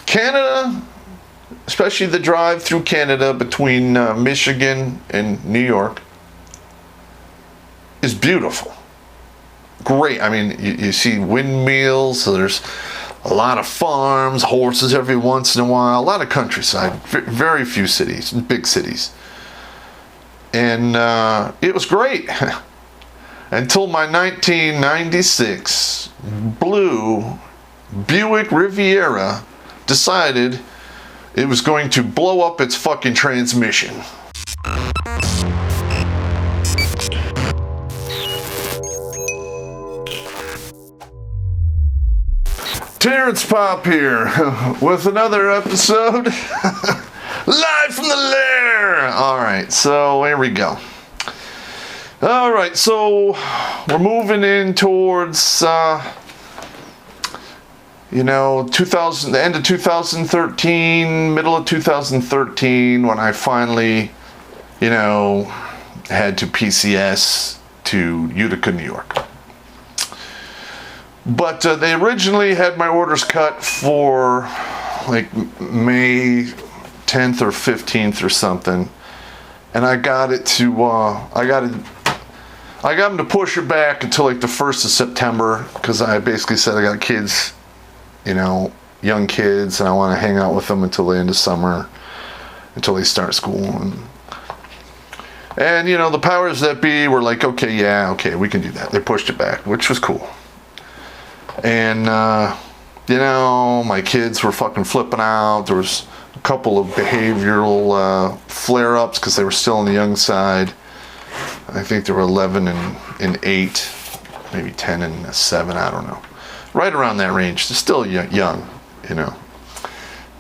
Canada, especially the drive through Canada between Michigan and New York, is beautiful. Great. I mean, you see windmills, so there's a lot of farms, horses every once in a while, a lot of countryside, very few cities, big cities. And it was great until my 1996 blue Buick Riviera decided it was going to blow up its fucking transmission. Terrence Popp here with another episode live from the Lair. Alright, so here we go. Alright, so we're moving in towards the end of 2013, middle of 2013, when I finally, had to PCS to Utica, New York. But they originally had my orders cut for like May 10th or 15th or something, and I got them to push it back until like the 1st of September, because I basically said I got kids, young kids, and I want to hang out with them until the end of summer, until they start school. And the powers that be were like, okay, we can do that. They pushed it back, which was cool. And, my kids were fucking flipping out. There was a couple of behavioral flare-ups because they were still on the young side. I think they were 11 and 8, maybe 10 and 7, I don't know. Right around that range. They're still young,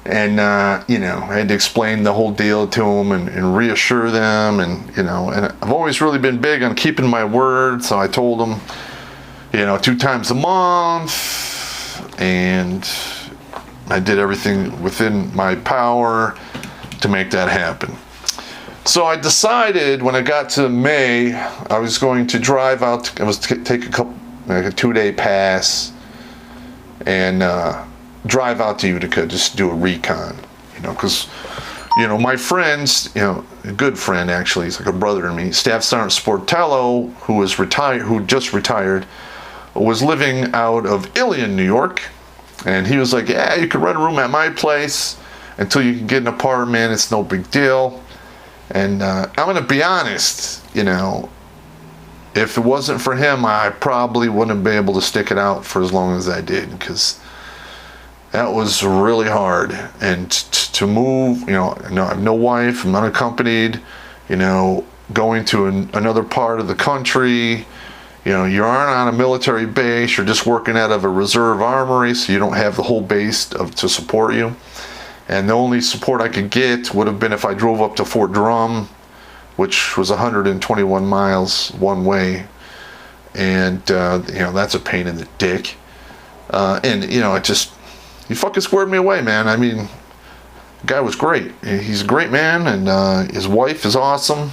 And, I had to explain the whole deal to them and reassure them. And, and I've always really been big on keeping my word. So I told them, 2 times a month, and I did everything within my power to make that happen. So I decided when I got to May, I was going to drive out, take a 2-day pass, and drive out to Utica, just do a recon, because, my friends, a good friend actually, he's like a brother to me, Staff Sergeant Sportello, who just retired, was living out of Ilion, New York, and he was like, yeah, you could rent a room at my place until you can get an apartment, it's no big deal. And I'm gonna be honest, if it wasn't for him, I probably wouldn't be able to stick it out for as long as I did, because that was really hard. And to move, I have no wife, I'm unaccompanied, going to another part of the country. You aren't on a military base, you're just working out of a reserve armory, so you don't have the whole base to support you. And the only support I could get would have been if I drove up to Fort Drum, which was 121 miles one way. And, that's a pain in the dick. He fucking squared me away, man. I mean, the guy was great. He's a great man, and his wife is awesome.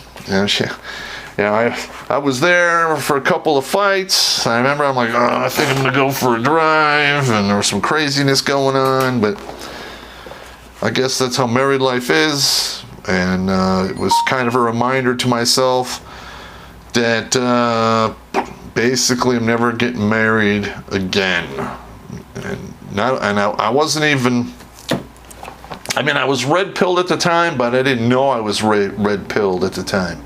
I was there for a couple of fights. I remember I'm like, I think I'm going to go for a drive, and there was some craziness going on, but I guess that's how married life is. And it was kind of a reminder to myself that basically I'm never getting married again. I wasn't even, I was red-pilled at the time, but I didn't know I was red-pilled at the time.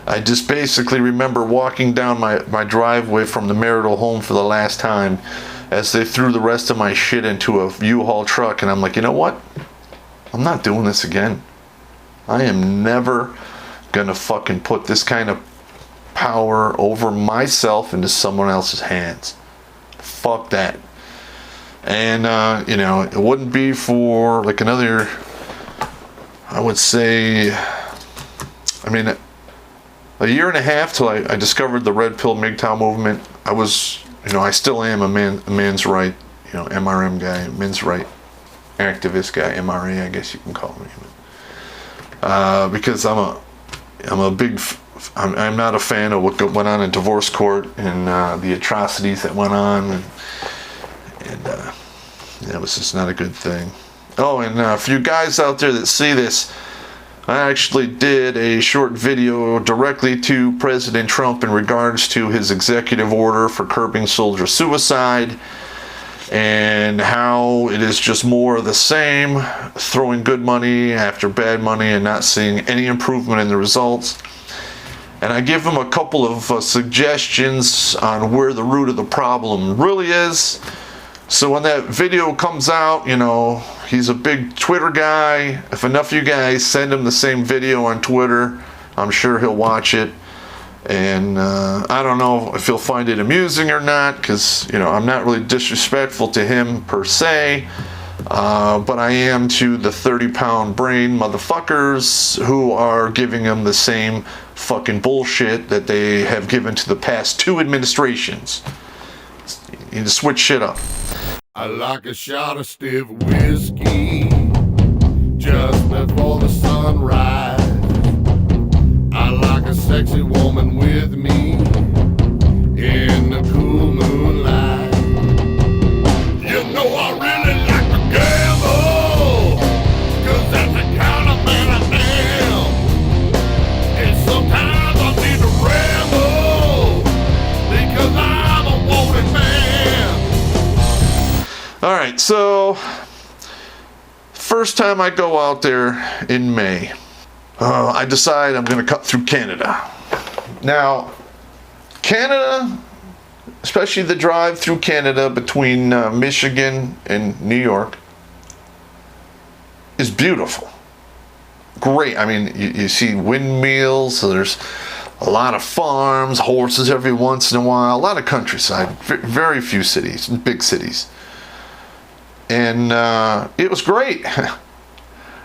I just basically remember walking down my driveway from the marital home for the last time as they threw the rest of my shit into a U-Haul truck, and I'm like, you know what? I'm not doing this again. I am never gonna fucking put this kind of power over myself into someone else's hands. Fuck that. And, it wouldn't be for like another, I would say, a year and a half till I discovered the Red Pill MGTOW movement. I was, I still am a man's right, MRM guy, men's right activist guy, MRA, I guess you can call me. Because I'm not a fan of what went on in divorce court and the atrocities that went on, and it was just not a good thing. Oh, and for you guys out there that see this, I actually did a short video directly to President Trump in regards to his executive order for curbing soldier suicide, and how it is just more of the same, throwing good money after bad money and not seeing any improvement in the results. And I give him a couple of suggestions on where the root of the problem really is. So when that video comes out, you know, he's a big Twitter guy. If enough of you guys send him the same video on Twitter, I'm sure he'll watch it. And I don't know if he'll find it amusing or not, because, you know, I'm not really disrespectful to him per se, but I am to the 30-pound brain motherfuckers who are giving him the same fucking bullshit that they have given to the past 2 administrations. You need to switch shit up. I like a shot of stiff whiskey just before the sunrise. I like a sexy woman with me in the cool moonlight. You know I really like to gamble, 'cause that's the kind of man I am. And sometimes I need to ramble, because I'm a wanted man. Alright, so first time I go out there in May, I decide I'm going to cut through Canada. Now, Canada, especially the drive through Canada between Michigan and New York, is beautiful. Great. I mean, you see windmills, so there's a lot of farms, horses every once in a while, a lot of countryside, very few cities, big cities. And it was great.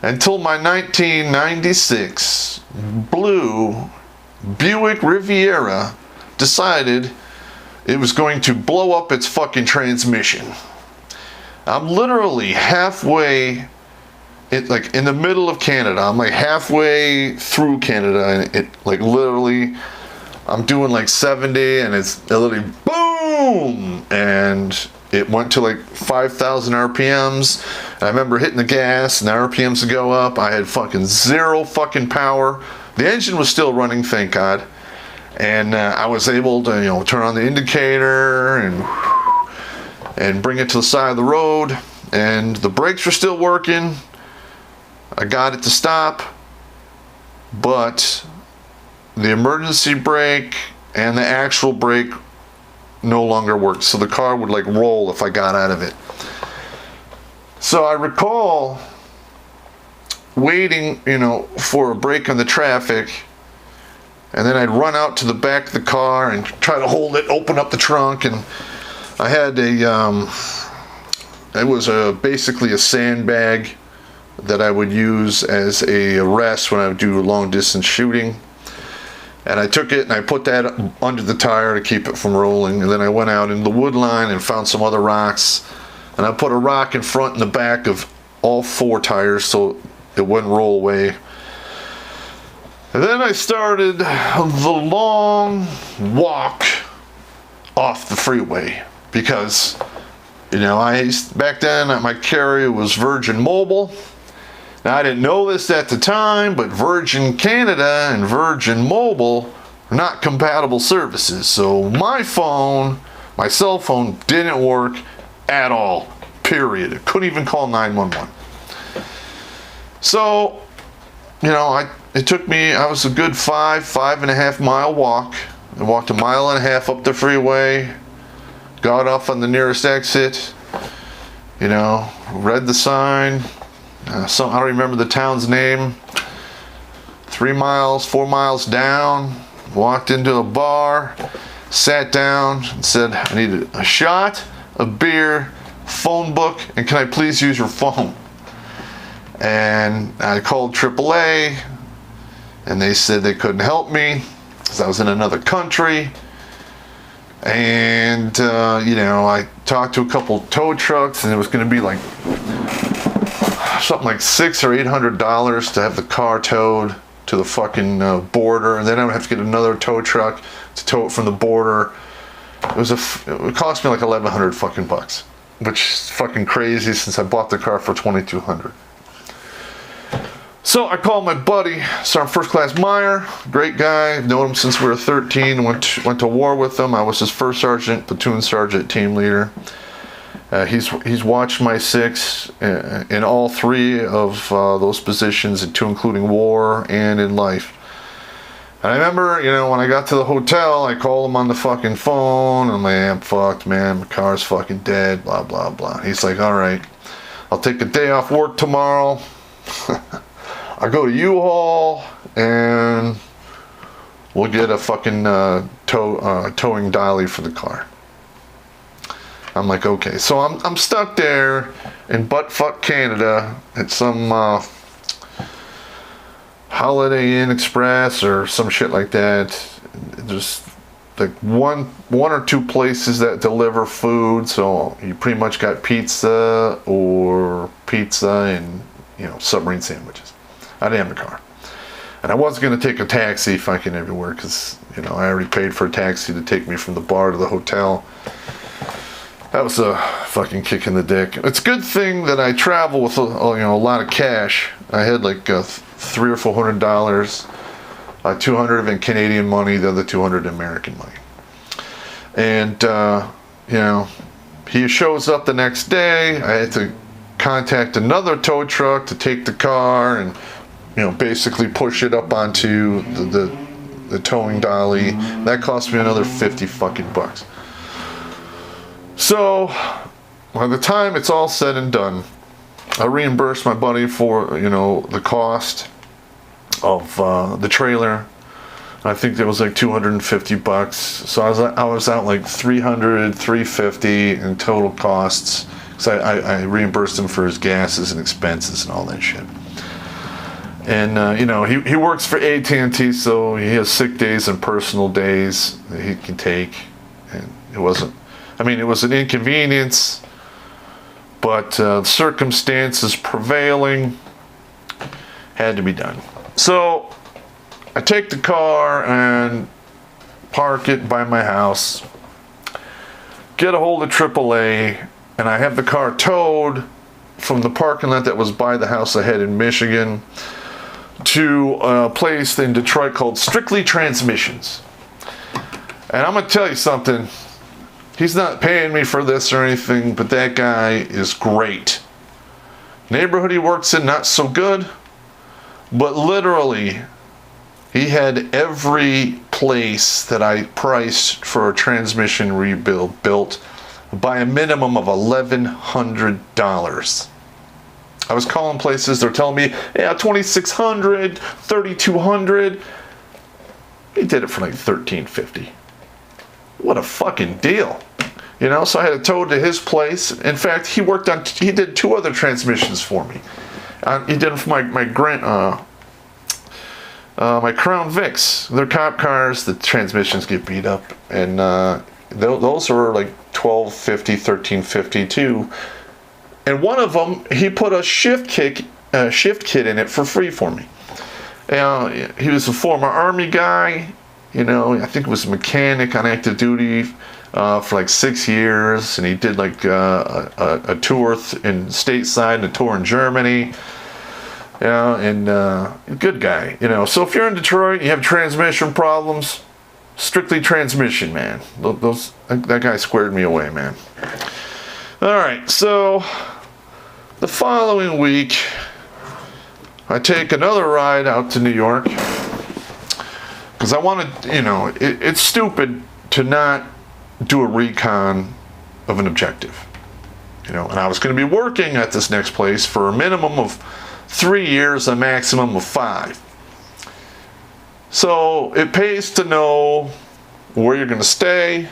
Until my 1996 blue Buick Riviera decided it was going to blow up its fucking transmission. I'm literally halfway, like in the middle of Canada. I'm like halfway through Canada, and it like literally, I'm doing like 70, and it's literally boom, and it went to like 5,000 RPMs. And I remember hitting the gas and the RPMs would go up. I had fucking zero fucking power. The engine was still running, thank God. And I was able to, you know, turn on the indicator and bring it to the side of the road. And the brakes were still working. I got it to stop. But the emergency brake and the actual brake no longer worked, so the car would like roll if I got out of it. So I recall waiting, you know, for a break on the traffic, and then I'd run out to the back of the car and try to hold it, open up the trunk, and I had it was basically a sandbag that I would use as a rest when I would do long distance shooting. And I took it and I put that under the tire to keep it from rolling. And then I went out in the wood line and found some other rocks. And I put a rock in front and the back of all 4 tires so it wouldn't roll away. And then I started the long walk off the freeway. Because, you know, back then my carrier was Virgin Mobile. Now, I didn't know this at the time, but Virgin Canada and Virgin Mobile are not compatible services. So my cell phone didn't work at all, period. It couldn't even call 911. So, you know, it took me, I was a good 5.5 mile walk. I walked 1.5 miles up the freeway, got off on the nearest exit, you know, read the sign. I don't remember the town's name. 3 miles, 4 miles down, walked into a bar, sat down and said, I need a shot, a beer, phone book, and can I please use your phone? And I called AAA, and they said they couldn't help me because I was in another country. And, you know, I talked to a couple tow trucks, and it was going to be like something like $600 or $800 to have the car towed to the fucking border, and then I would have to get another tow truck to tow it from the border. It cost me like $1,100 fucking bucks. which is fucking crazy since I bought the car for $2,200. So I called my buddy, Sergeant First Class Meyer, great guy, known him since we were 13, went to war with him. I was his first sergeant, platoon sergeant, team leader. He's watched my 6 in all 3 of those positions, and 2 including war and in life. And I remember, when I got to the hotel, I called him on the fucking phone. I'm like, I'm fucked, man. My car's fucking dead, blah, blah, blah. He's like, all right, I'll take a day off work tomorrow. I'll go to U-Haul, and we'll get a fucking towing dolly for the car. I'm like, okay. So I'm stuck there in buttfuck Canada at some Holiday Inn Express or some shit like that. Just like one or 2 places that deliver food. So you pretty much got pizza and submarine sandwiches. I didn't have a car, and I wasn't going to take a taxi fucking everywhere because I already paid for a taxi to take me from the bar to the hotel. That was a fucking kick in the dick. It's a good thing that I travel with a lot of cash. I had like $300 or $400, $200 of in Canadian money, the other $200 in American money. And he shows up the next day. I had to contact another tow truck to take the car and basically push it up onto the towing dolly. That cost me another 50 fucking bucks. So by the time it's all said and done, I reimbursed my buddy for the cost of the trailer. I think it was like 250 bucks. So I was out like 300, 350 in total costs. So I reimbursed him for his gases and expenses and all that shit. And he works for AT&T, so he has sick days and personal days that he can take. And it was an inconvenience, but circumstances prevailing had to be done. So I take the car and park it by my house, get a hold of AAA, and I have the car towed from the parking lot that was by the house I had in Michigan to a place in Detroit called Strictly Transmissions. And I'm going to tell you something. He's not paying me for this or anything, but that guy is great. Neighborhood he works in, not so good. But literally, he had every place that I priced for a transmission rebuild built by a minimum of $1,100. I was calling places, they're telling me, yeah, $2,600, $3,200. He did it for like $1,350. What a fucking deal. So I had it towed to his place. In fact, he did 2 other transmissions for me. He did them for my Crown Vics. They're cop cars. The transmissions get beat up. And those are like $1,250, $1,350 too. And one of them, he put a shift kit in it for free for me. He was a former Army guy. I think it was a mechanic on active duty for like 6 years, and he did like a tour in stateside and a tour in Germany. Good guy. So if you're in Detroit, you have transmission problems, Strictly Transmission, man. That guy squared me away, man. All right, so the following week, I take another ride out to New York because I wanted, it's stupid to not do a recon of an objective, and I was going to be working at this next place for a minimum of 3 years, a maximum of 5. So it pays to know where you're going to stay,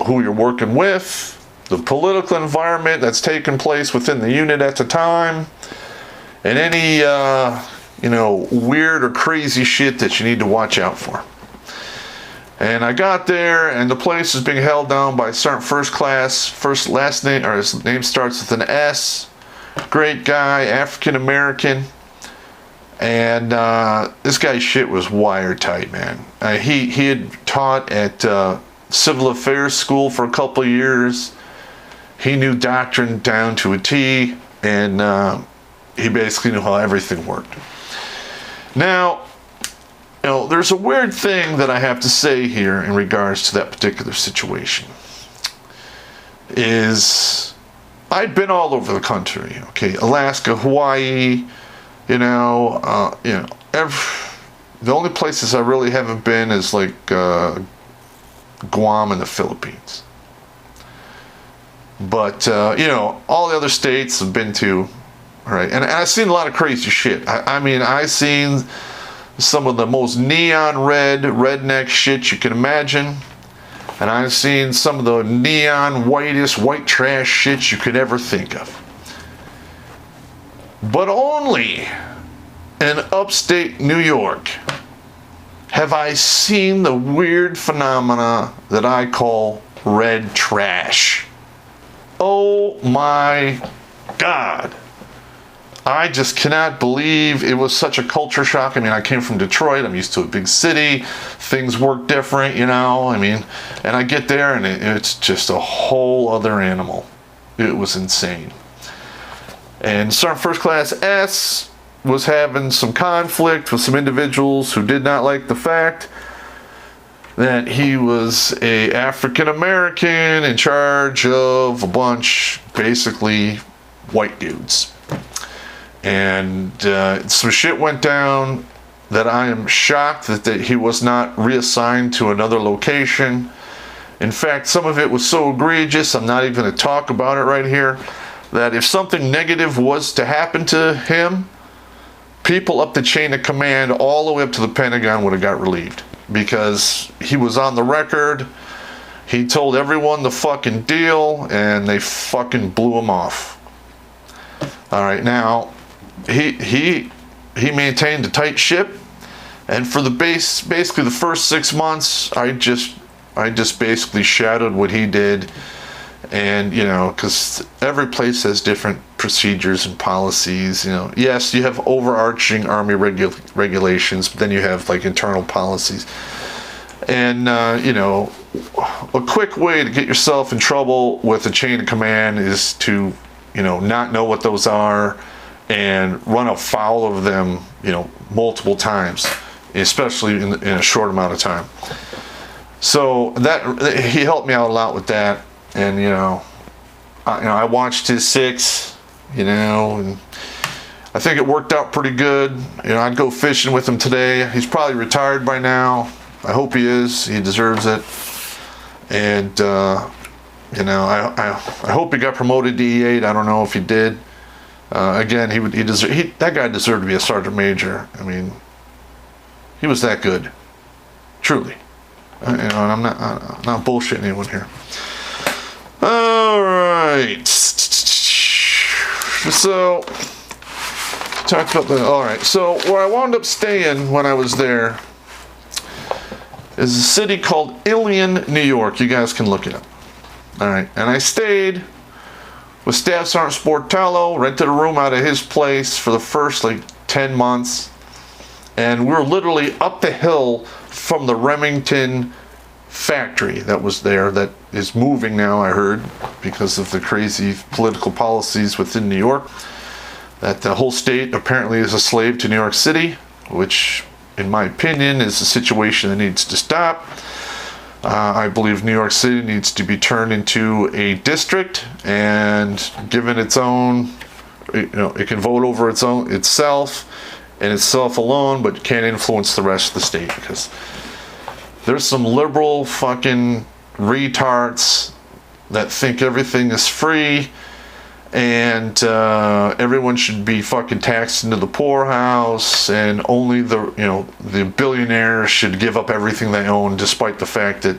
who you're working with, the political environment that's taking place within the unit at the time, and any weird or crazy shit that you need to watch out for. And I got there, and the place is being held down by Sergeant First Class, last name, or his name starts with an S. Great guy, African American. And this guy's shit was wire-tight, man. He had taught at Civil Affairs School for a couple of years. he knew doctrine down to a T, and he basically knew how everything worked. Now, there's a weird thing that I have to say here in regards to that particular situation. Is I'd been all over the country, okay, Alaska, Hawaii, the only places I really haven't been is like Guam and the Philippines. But all the other states I've been to, all right, and I've seen a lot of crazy shit. I mean, I've seen some of the most neon red redneck shit you can imagine. And I've seen some of the neon white trash shit you could ever think of. But only in upstate New York have I seen the weird phenomena that I call red trash. Oh my God. I just cannot believe it was such a culture shock. I mean, I came from Detroit. I'm used to a big city. Things work different, and I get there and it's just a whole other animal. It was insane. And Sergeant First Class S was having some conflict with some individuals who did not like the fact that he was a African American in charge of a bunch, basically, white dudes. And some shit went down that I am shocked that he was not reassigned to another location. In fact, some of it was so egregious, I'm not even going to talk about it right here, that if something negative was to happen to him, people up the chain of command all the way up to the Pentagon would have got relieved. Because he was on the record, he told everyone the fucking deal, and they fucking blew him off. All right, now, he maintained a tight ship, and for basically the first 6 months, I just basically shadowed what he did, and because every place has different procedures and policies. Yes, you have overarching Army regulations, but then you have like internal policies, and a quick way to get yourself in trouble with a chain of command is to not know what those are and run afoul of them, multiple times, especially in a short amount of time. So that he helped me out a lot with that, and I watched his 6, and I think it worked out pretty good. I'd go fishing with him today. He's probably retired by now. I hope he is. He deserves it. And I hope he got promoted to E8. I don't know if he did. Again, that guy deserved to be a sergeant major. I mean, he was that good, truly. And I'm not bullshitting anyone here. All right. So talked about the. All right. So where I wound up staying when I was there is a city called Ilion, New York. You guys can look it up. All right. And I stayed with Staff Sergeant Sportello, rented a room out of his place for the first 10 months. And we were literally up the hill from the Remington factory that was there, that is moving now, I heard, because of the crazy political policies within New York. That the whole state apparently is a slave to New York City, which, in my opinion, is a situation that needs to stop. I believe New York City needs to be turned into a district and given its own, it can vote over itself and itself alone, but can't influence the rest of the state, because there's some liberal fucking retards that think everything is free and everyone should be fucking taxed into the poorhouse, and only the billionaires should give up everything they own, despite the fact that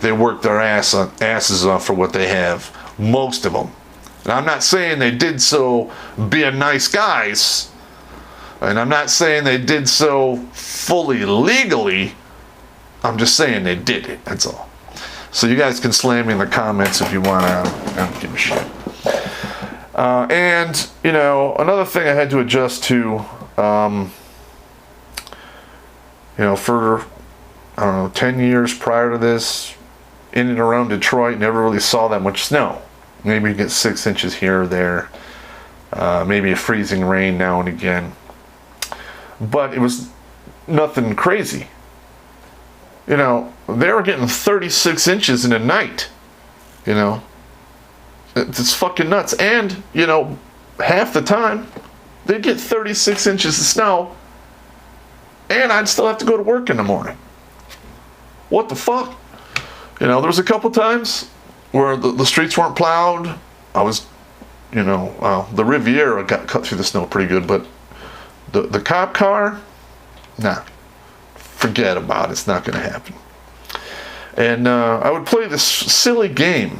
they work their asses off for what they have. Most of them. And I'm not saying they did so being nice guys, and I'm not saying they did so fully legally. I'm just saying they did it. That's all. So you guys can slam me in the comments if you want. I don't give a shit. And another thing I had to adjust to, for 10 years prior to this, in and around Detroit, never really saw that much snow. Maybe you get 6 inches here or there. Maybe a freezing rain now and again. But it was nothing crazy. You know, they were getting 36 inches in a night. You know, it's fucking nuts. And, you know, half the time, they'd get 36 inches of snow, and I'd still have to go to work in the morning. What the fuck? You know, there was a couple times where the streets weren't plowed. I was, you know, the Riviera got cut through the snow pretty good, but the cop car, nah, forget about it. It's not going to happen. And I would play this silly game.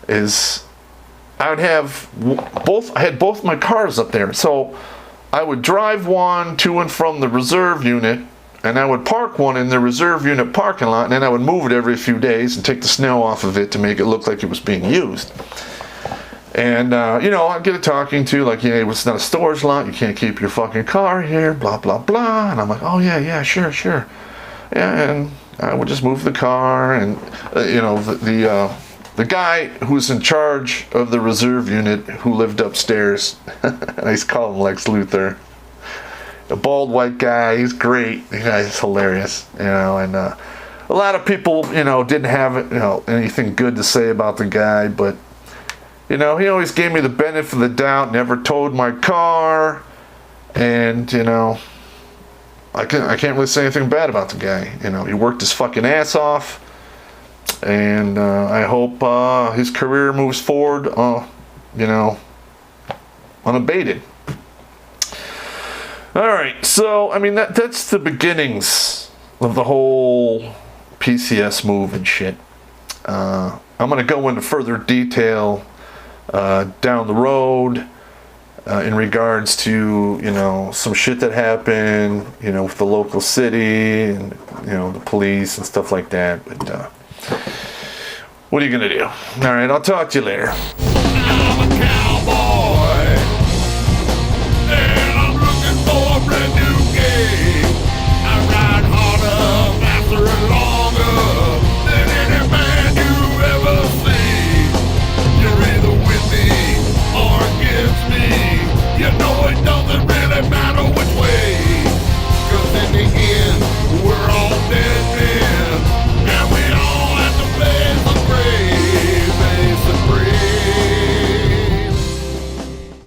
I had both my cars up there, so I would drive one to and from the reserve unit, and I would park one in the reserve unit parking lot, and then I would move it every few days and take the snow off of it to make it look like it was being used. And, you know, I'd get a talking to, like, yeah, it's not a storage lot, you can't keep your fucking car here, blah, blah, blah. And I'm like, oh, yeah, sure. Yeah, and I would just move the car, and, you know, the guy who's in charge of the reserve unit, who lived upstairs, I used to call him Lex Luthor, a bald white guy, he's great, the guy's hilarious, you know, and a lot of people, you know, didn't have, you know, anything good to say about the guy, but, you know, he always gave me the benefit of the doubt, never towed my car, and, you know, I can't really say anything bad about the guy. You know, he worked his fucking ass off, and I hope his career moves forward, you know, unabated. All right, so I mean that's the beginnings of the whole PCS move and shit. I'm gonna go into further detail down the road in regards to, you know, some shit that happened, you know, with the local city and, you know, the police and stuff like that. But what are you gonna do? All right, I'll talk to you later. I'm a cowboy.